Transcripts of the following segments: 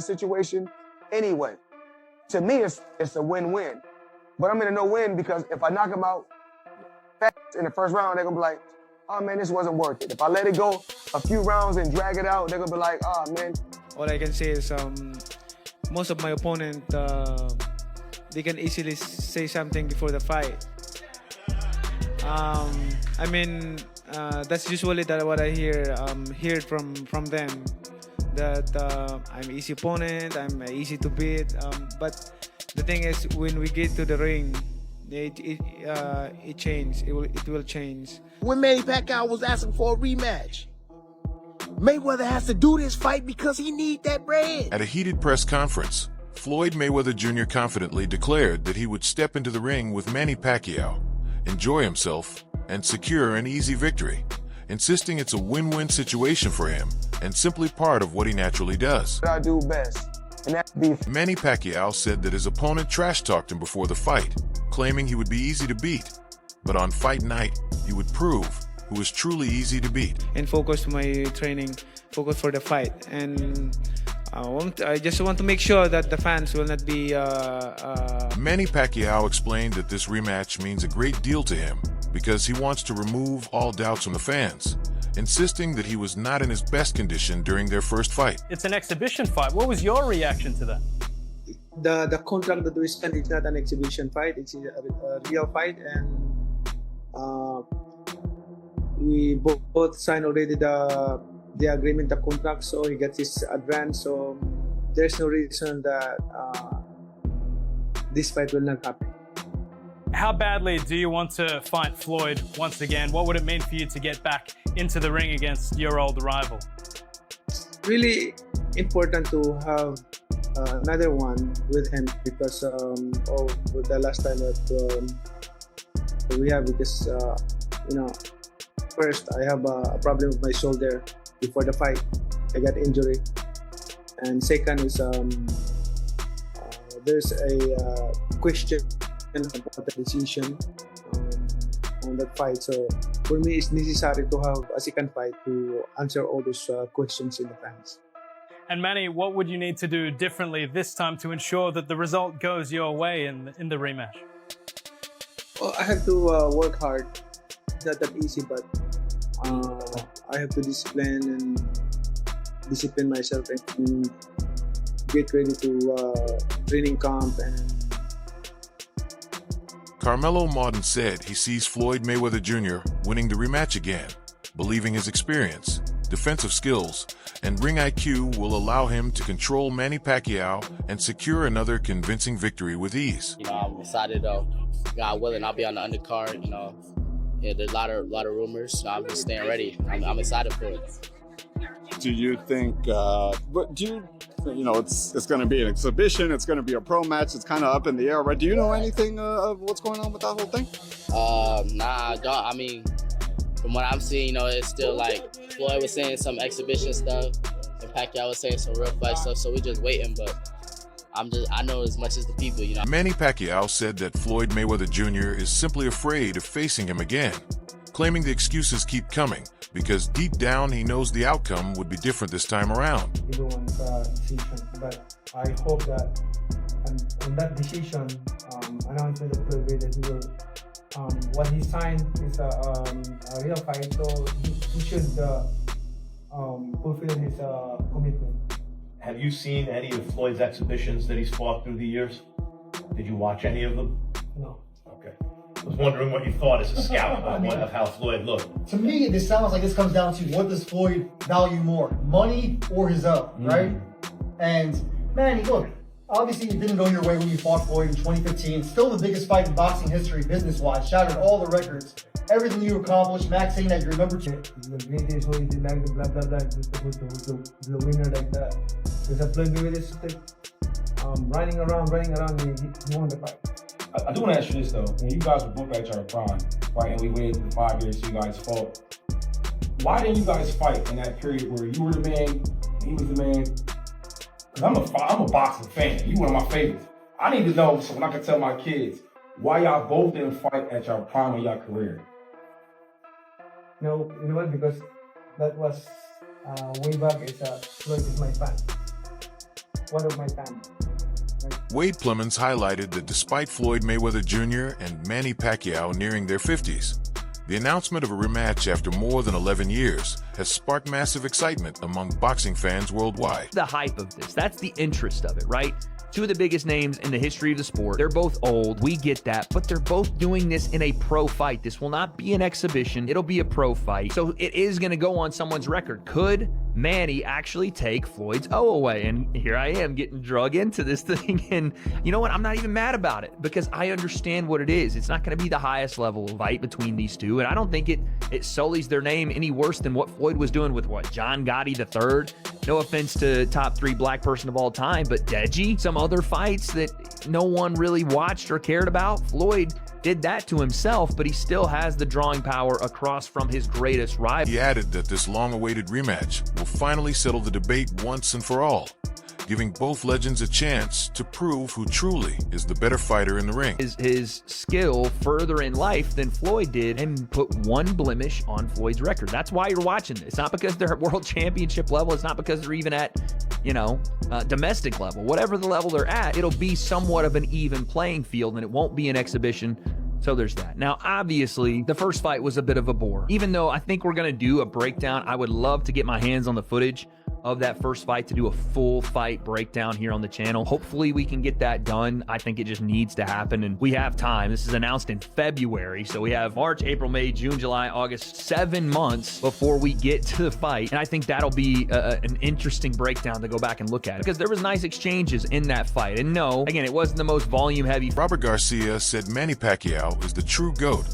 situation anyway. To me, it's a win-win. But I'm in a no-win because if I knock him out fast in the first round, they're gonna be like, oh man, this wasn't worth it. If I let it go a few rounds and drag it out, they're gonna be like, oh man. All I can say is most of my opponent, they can easily say something before the fight. I mean, that's usually what I hear from them. That I'm easy opponent, I'm easy to beat. But the thing is, when we get to the ring, it changes. It will change. When Manny Pacquiao was asking for a rematch, Mayweather has to do this fight because he needs that bread. At a heated press conference, Floyd Mayweather Jr. confidently declared that he would step into the ring with Manny Pacquiao, enjoy himself, and secure an easy victory, insisting it's a win-win situation for him and simply part of what he naturally does. What I do best, and that's beef. Manny Pacquiao said that his opponent trash-talked him before the fight, claiming he would be easy to beat. But on fight night, he would prove who is truly easy to beat. And focus my training, focus for the fight. And I just want to make sure that the fans will not be... Manny Pacquiao explained that this rematch means a great deal to him because he wants to remove all doubts from the fans, insisting that he was not in his best condition during their first fight. It's an exhibition fight. What was your reaction to that? The contract that we signed is not an exhibition fight. It's a real fight, and we both signed already the agreement, the contract, so he gets his advance. So there's no reason that this fight will not happen. How badly do you want to fight Floyd once again? What would it mean for you to get back into the ring against your old rival? Really important to have another one with him because of the last time that we have, because first I have a problem with my shoulder before the fight. I got injury, and second is there's a question about the decision on that fight. So for me, it's necessary to have a second fight to answer all those questions in the fans. And Manny, what would you need to do differently this time to ensure that the result goes your way in the rematch? Well, I have to work hard. It's not that easy, but I have to discipline myself and get ready to training camp. And Carmelo Mauldin said he sees Floyd Mayweather Jr. winning the rematch again, believing his experience, defensive skills, and ring IQ will allow him to control Manny Pacquiao and secure another convincing victory with ease. I'm excited though. God willing, I'll be on the undercard. There's a lot of rumors. So I'm just staying ready. I'm excited for it. Do you think? It's going to be an exhibition. It's going to be a pro match. It's kind of up in the air, right? Do you know anything of what's going on with that whole thing? Nah, I don't. I mean, from what I'm seeing, it's still like Floyd was saying some exhibition stuff, and Pacquiao was saying some real fight stuff. So we just waiting, but I know as much as the people, Manny Pacquiao said that Floyd Mayweather Jr. is simply afraid of facing him again, claiming the excuses keep coming because deep down he knows the outcome would be different this time around. Everyone's decision, but I hope that on that decision, announcement of Floyd that he will, what he signed is a real fight, so he should fulfill his commitment. Have you seen any of Floyd's exhibitions that he's fought through the years? Did you watch any of them? No. Okay. I was wondering what you thought as a scout of how Floyd looked. To me, this sounds like this comes down to what does Floyd value more, money or his own, right? And Manny, look, obviously it didn't go your way when you fought Floyd in 2015. Still the biggest fight in boxing history, business-wise, shattered all the records. Everything you accomplished, Max saying that you're number 2. The greatest, who is the like, the blah blah blah, the winner like that. Because Floyd Mayweather is running around, and he won the fight. I do want to ask you this though. When you guys were both at your prime, right, and we waited for 5 years, you guys fought. Why didn't you guys fight in that period where you were the man, he was the man? Because I'm a boxing fan. You one of my favorites. I need to know so when I can tell my kids why y'all both didn't fight at your prime of your career. No, you know what? Because that was way back. Floyd is my fan. one of my family. Wade Plemons highlighted that despite Floyd Mayweather Jr. and Manny Pacquiao nearing their 50s, the announcement of a rematch after more than 11 years has sparked massive excitement among boxing fans worldwide. The hype of this, that's the interest of it, right? Two of the biggest names in the history of the sport. They're both old, we get that, but they're both doing this in a pro fight. This will not be an exhibition, it'll be a pro fight. So it is gonna go on someone's record. Could Manny actually take Floyd's O away? And here I am getting drug into this thing, and you know what? I'm not even mad about it because I understand what it is. It's not gonna be the highest level of fight between these two, and I don't think it sullies their name any worse than what Floyd was doing with what, John Gotti III? No offense to top 3 black person of all time, but Deji, some other fights that no one really watched or cared about. Floyd did that to himself, but he still has the drawing power across from his greatest rival. He added that this long-awaited rematch will finally settle the debate once and for all, giving both legends a chance to prove who truly is the better fighter in the ring. His skill further in life than Floyd did and put one blemish on Floyd's record. That's why you're watching this. It's not because they're at world championship level. It's not because they're even at, domestic level. Whatever the level they're at, it'll be somewhat of an even playing field, and it won't be an exhibition. So there's that. Now, obviously, the first fight was a bit of a bore. Even though I think we're going to do a breakdown, I would love to get my hands on the footage of that first fight to do a full fight breakdown here on the channel. Hopefully we can get that done. I think it just needs to happen, and we have time. This is announced in February, so we have March, April, May, June, July, August, 7 months before we get to the fight, and I think that'll be an interesting breakdown to go back and look at, because there was nice exchanges in that fight. And no, again, it wasn't the most volume heavy. Robert Garcia said Manny Pacquiao is the true GOAT,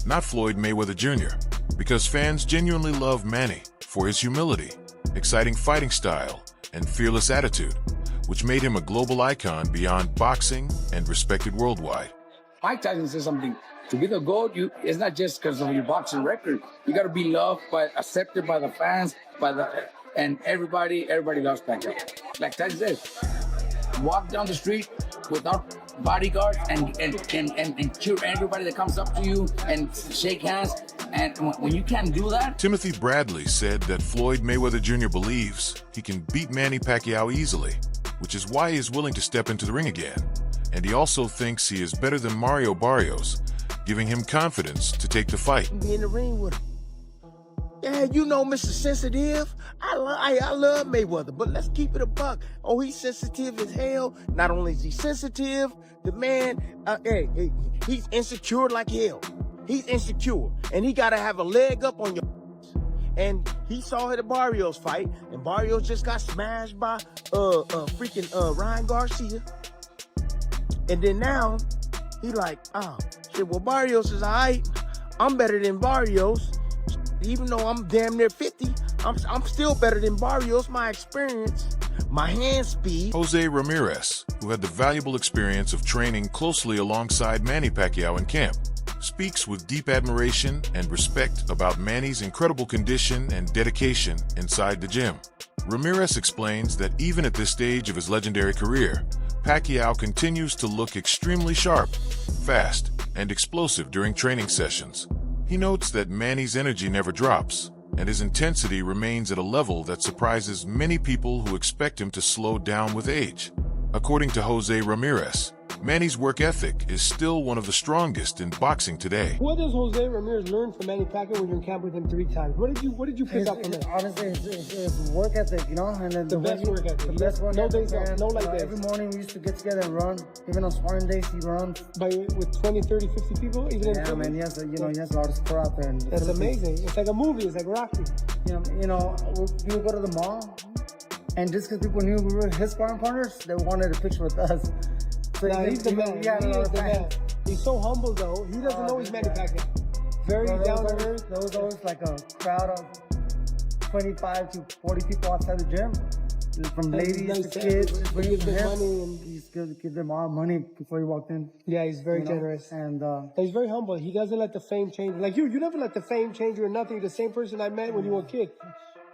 not Floyd Mayweather Jr., because fans genuinely love Manny for his humility, exciting fighting style, and fearless attitude, which made him a global icon beyond boxing and respected worldwide. Mike Tyson says something. To be the GOAT, it's not just because of your boxing record. You got to be loved, accepted by the fans, and everybody loves Pacquiao. Like Tyson says, walk down the street without bodyguards and cheer everybody that comes up to you and shake hands. And when you can't do that... Timothy Bradley said that Floyd Mayweather Jr. believes he can beat Manny Pacquiao easily, which is why he is willing to step into the ring again. And he also thinks he is better than Mario Barrios, giving him confidence to take the fight. Be in the ring with him. Yeah, you know Mr. Sensitive. I love Mayweather, but let's keep it a buck. Oh, he's sensitive as hell. Not only is he sensitive, the man, he's insecure like hell. He's insecure, and he gotta have a leg up on your. And he saw the Barrios fight, and Barrios just got smashed by Ryan Garcia. And then now he like, oh shit, well Barrios is alright. I'm better than Barrios. Even though I'm damn near 50, I'm still better than Barrios. My experience, my hand speed. Jose Ramirez, who had the valuable experience of training closely alongside Manny Pacquiao in camp, speaks with deep admiration and respect about Manny's incredible condition and dedication inside the gym. Ramirez explains that even at this stage of his legendary career, Pacquiao continues to look extremely sharp, fast, and explosive during training sessions. He notes that Manny's energy never drops, and his intensity remains at a level that surprises many people who expect him to slow down with age. According to Jose Ramirez, Manny's work ethic is still one of the strongest in boxing today. What does Jose Ramirez learn from Manny Pacquiao when you're in camp with him 3 times? What did you pick up from him? Honestly, his work ethic, and the best work ethic. The best work ethic. No like this. Every morning we used to get together and run. Even on sparring days, he runs. With 20, 30, 50 people? Even yeah, man, he has a lot of support out there. And that's amazing. It's like a movie. It's like Rocky. We would go to the mall, and just because people knew we were his sparring partners, they wanted a picture with us. He's the man. He is the man. He's so humble, though. He doesn't know he's Manny Pacquiao. Very down to earth. There was always like a crowd of 25 to 40 people outside the gym, from ladies to kids. He gives them money, and he's give them all money before he walked in. Yeah, he's very generous, and he's very humble. He doesn't let the fame change. Like you never let the fame change you or nothing. You're the same person I met when you were a kid.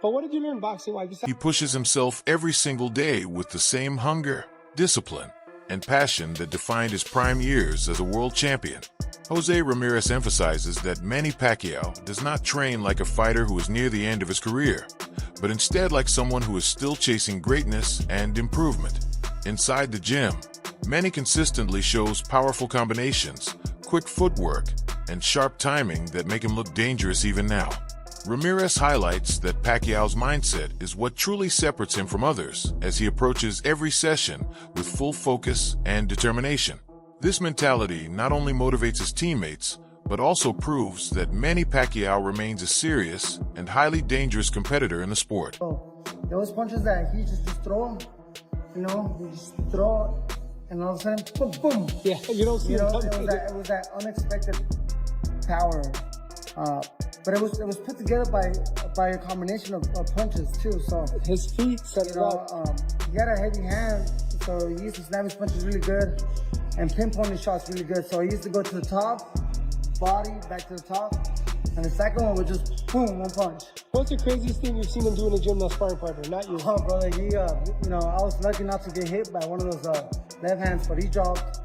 But what did you learn boxing-wise? He pushes himself every single day with the same hunger, discipline, and passion that defined his prime years as a world champion. Jose Ramirez emphasizes that Manny Pacquiao does not train like a fighter who is near the end of his career, but instead like someone who is still chasing greatness and improvement. Inside the gym, Manny consistently shows powerful combinations, quick footwork, and sharp timing that make him look dangerous even now. Ramirez highlights that Pacquiao's mindset is what truly separates him from others as he approaches every session with full focus and determination. This mentality not only motivates his teammates, but also proves that Manny Pacquiao remains a serious and highly dangerous competitor in the sport. Those punches that he just throw, you know, he just throw, and all of a sudden, boom, boom. Yeah, you don't see it was that unexpected power. But it was put together by a combination of punches too. So his feet set it up. He got a heavy hand, so he used to slam his punches really good and pinpoint his shots really good. So he used to go to the top, body back to the top, and the second one was just boom, one punch. What's the craziest thing you've seen him do in the gym, that sparring partner? Not you. Oh, brother, he I was lucky not to get hit by one of those left hands, but he dropped.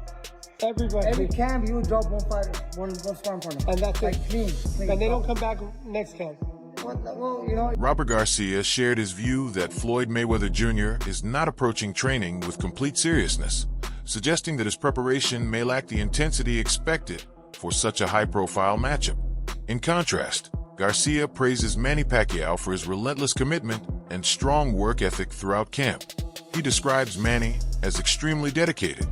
Everybody. Every camp, he would drop one fighter, one sparring partner. And that's like clean. And they don't come back next camp. Well, you know. Robert Garcia shared his view that Floyd Mayweather Jr. is not approaching training with complete seriousness, suggesting that his preparation may lack the intensity expected for such a high-profile matchup. In contrast, Garcia praises Manny Pacquiao for his relentless commitment and strong work ethic throughout camp. He describes Manny as extremely dedicated,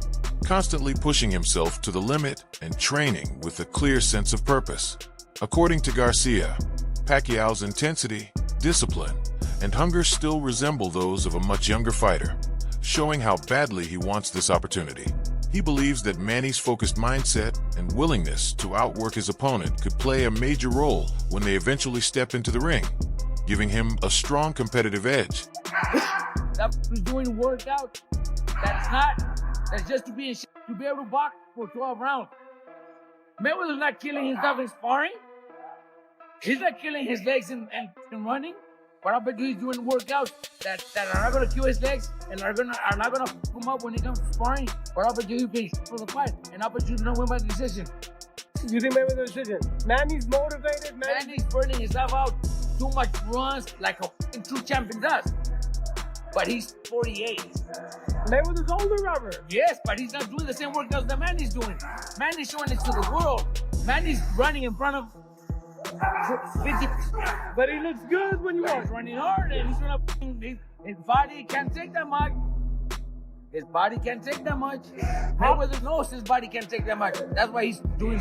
constantly pushing himself to the limit and training with a clear sense of purpose. According to Garcia, Pacquiao's intensity, discipline, and hunger still resemble those of a much younger fighter, showing how badly he wants this opportunity. He believes that Manny's focused mindset and willingness to outwork his opponent could play a major role when they eventually step into the ring, giving him a strong competitive edge. That's doing workout. That's just to be in to be able to box for 12 rounds. Mayweather's not killing himself in sparring. He's not killing his legs in running. But I bet you he's doing workouts that are not gonna kill his legs and are not gonna fuck him up when he comes to sparring. But I bet you he's for the fight, and I bet you don't win by decision. You think Mayweather's decision? Manny's motivated. Manny's burning himself out. Too much runs like a true champion does. But he's 48. Mayweather's older, Robert. Yes, but he's not doing the same workouts that Manny's doing. Manny's showing it to the world. Manny's running in front of 50. But he looks good when you watch. He's running hard, and he's gonna. His body can't take that much. His body can't take that much. Mayweather knows his body can't take that much. That's why he's doing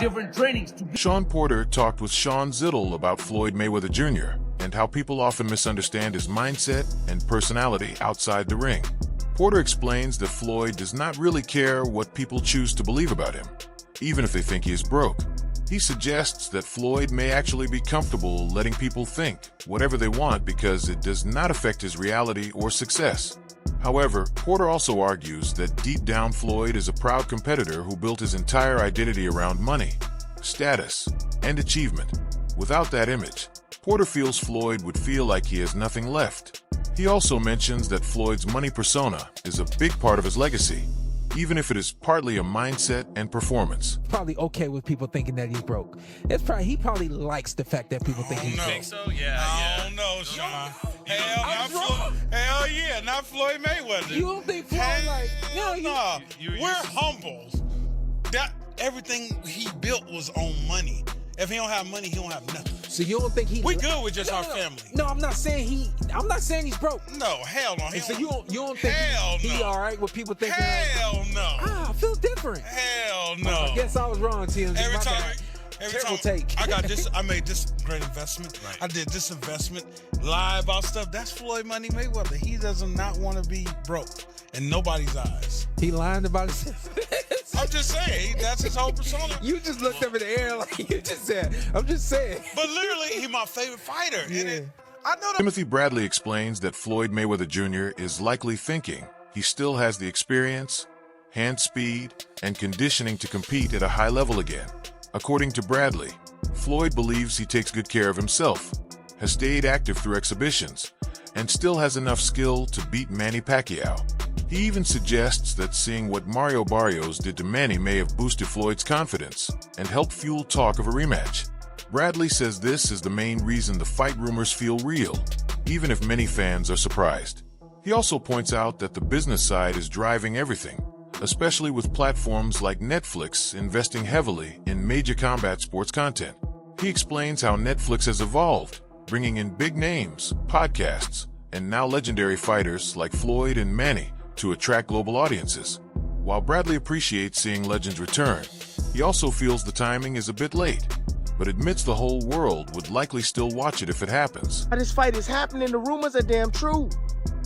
different trainings. Sean Porter talked with Sean Zittel about Floyd Mayweather Jr. and how people often misunderstand his mindset and personality outside the ring. Porter explains that Floyd does not really care what people choose to believe about him, even if they think he is broke. He suggests that Floyd may actually be comfortable letting people think whatever they want because it does not affect his reality or success. However, Porter also argues that deep down Floyd is a proud competitor who built his entire identity around money, status, and achievement. Without that image, Porter feels Floyd would feel like he has nothing left. He also mentions that Floyd's money persona is a big part of his legacy, even if it is partly a mindset and performance. Probably okay with people thinking that he's broke. He probably likes the fact that people think he's broke. Think so? I don't know, Sean. Hell yeah, not Floyd Mayweather. You don't think Floyd No, we're humble. Everything he built was on money. If he don't have money, he don't have nothing. So you don't think we good with just our family? No, I'm not saying he's broke. No, hell no. So you don't think he all right with people thinking? Hell no. I feel different. Hell no. I guess I was wrong, TMZ. Every time take. I made this great investment. Right. I did this investment, lie about stuff. That's Floyd Money Mayweather. He does not want to be broke in nobody's eyes. He lying about his. I'm just saying, that's his whole persona. You just looked up in the air like you just said. I'm just saying. But literally, he's my favorite fighter. Yeah. I know that. Timothy Bradley explains that Floyd Mayweather Jr. is likely thinking he still has the experience, hand speed, and conditioning to compete at a high level again. According to Bradley, Floyd believes he takes good care of himself, has stayed active through exhibitions, and still has enough skill to beat Manny Pacquiao. He even suggests that seeing what Mario Barrios did to Manny may have boosted Floyd's confidence and helped fuel talk of a rematch. Bradley says this is the main reason the fight rumors feel real, even if many fans are surprised. He also points out that the business side is driving everything, especially with platforms like Netflix investing heavily in major combat sports content. He explains how Netflix has evolved, bringing in big names, podcasts, and now legendary fighters like Floyd and Manny to attract global audiences. While Bradley appreciates seeing legends return, he also feels the timing is a bit late, but admits the whole world would likely still watch it if it happens. This fight is happening. The rumors are damn true.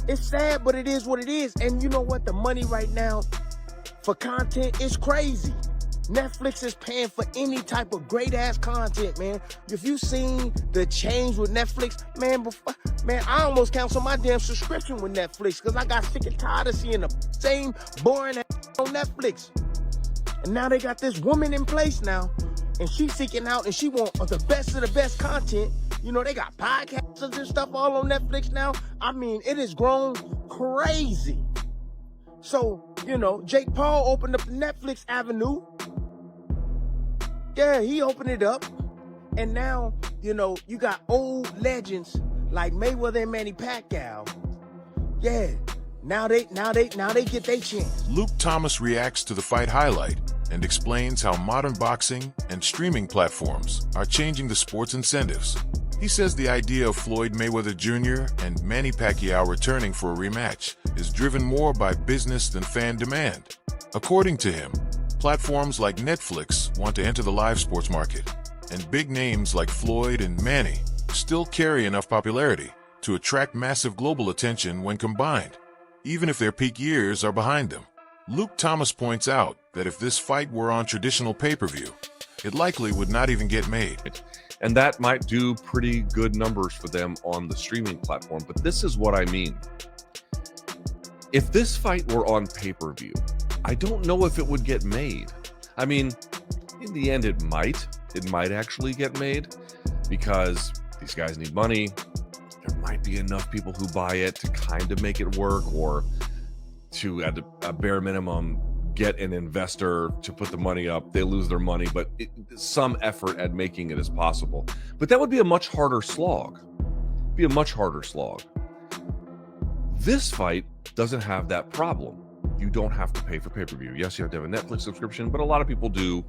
It's sad, but it is what it is. And you know what? The money right now for content is crazy. Netflix is paying for any type of great-ass content, man. If you seen the change with Netflix, man, I almost canceled my damn subscription with Netflix because I got sick and tired of seeing the same boring ass on Netflix. And now they got this woman in place now, and she's seeking out, and she want the best of the best content. You know, they got podcasts and stuff all on Netflix now. I mean, it has grown crazy. So, you know, Jake Paul opened up the Netflix avenue. Yeah, he opened it up. And now, you know, you got old legends like Mayweather and Manny Pacquiao. Yeah, now they get their chance. Luke Thomas reacts to the fight highlight and explains how modern boxing and streaming platforms are changing the sport's incentives. He says the idea of Floyd Mayweather Jr. and Manny Pacquiao returning for a rematch is driven more by business than fan demand. According to him, platforms like Netflix want to enter the live sports market, and big names like Floyd and Manny still carry enough popularity to attract massive global attention when combined, even if their peak years are behind them. Luke Thomas points out that if this fight were on traditional pay-per-view, it likely would not even get made. And that might do pretty good numbers for them on the streaming platform. But this is what I mean. If this fight were on pay-per-view, I don't know if it would get made. I mean, in the end, it might actually get made because these guys need money. There might be enough people who buy it to kind of make it work, or to, at a bare minimum, get an investor to put the money up. They lose their money, but some effort at making it is possible. But that would be a much harder slog. This fight doesn't have that problem. You don't have to pay for pay-per-view. Yes, you have to have a Netflix subscription, but a lot of people do.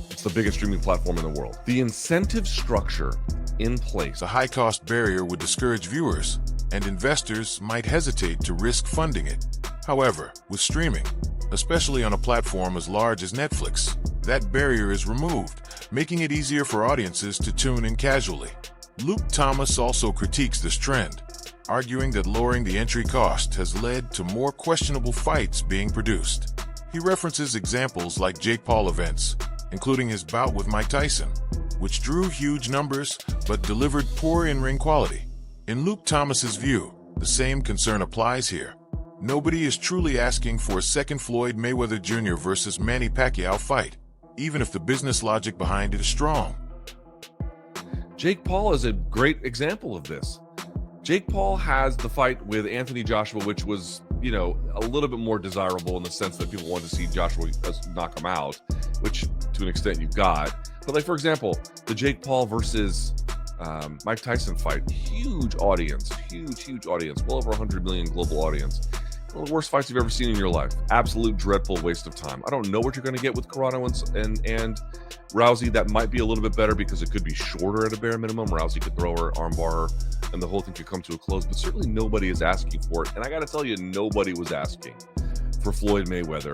It's the biggest streaming platform in the world. The incentive structure in place. The high-cost barrier would discourage viewers, and investors might hesitate to risk funding it. However, with streaming, especially on a platform as large as Netflix, that barrier is removed, making it easier for audiences to tune in casually. Luke Thomas also critiques this trend, arguing that lowering the entry cost has led to more questionable fights being produced. He references examples like Jake Paul events, including his bout with Mike Tyson, which drew huge numbers but delivered poor in-ring quality. In Luke Thomas's view, the same concern applies here. Nobody is truly asking for a second Floyd Mayweather Jr. versus Manny Pacquiao fight, even if the business logic behind it is strong. Jake Paul is a great example of this. Jake Paul has the fight with Anthony Joshua, which was, you know, a little bit more desirable in the sense that people wanted to see Joshua knock him out, which to an extent you got. But like, for example, the Jake Paul versus Mike Tyson fight, huge audience, well over 100 million global audience. One of the worst fights you've ever seen in your life. Absolute dreadful waste of time. I don't know what you're going to get with Carano and Rousey. That might be a little bit better because it could be shorter at a bare minimum. Rousey could throw her, armbar her, and the whole thing could come to a close. But certainly nobody is asking for it. And I got to tell you, nobody was asking for Floyd Mayweather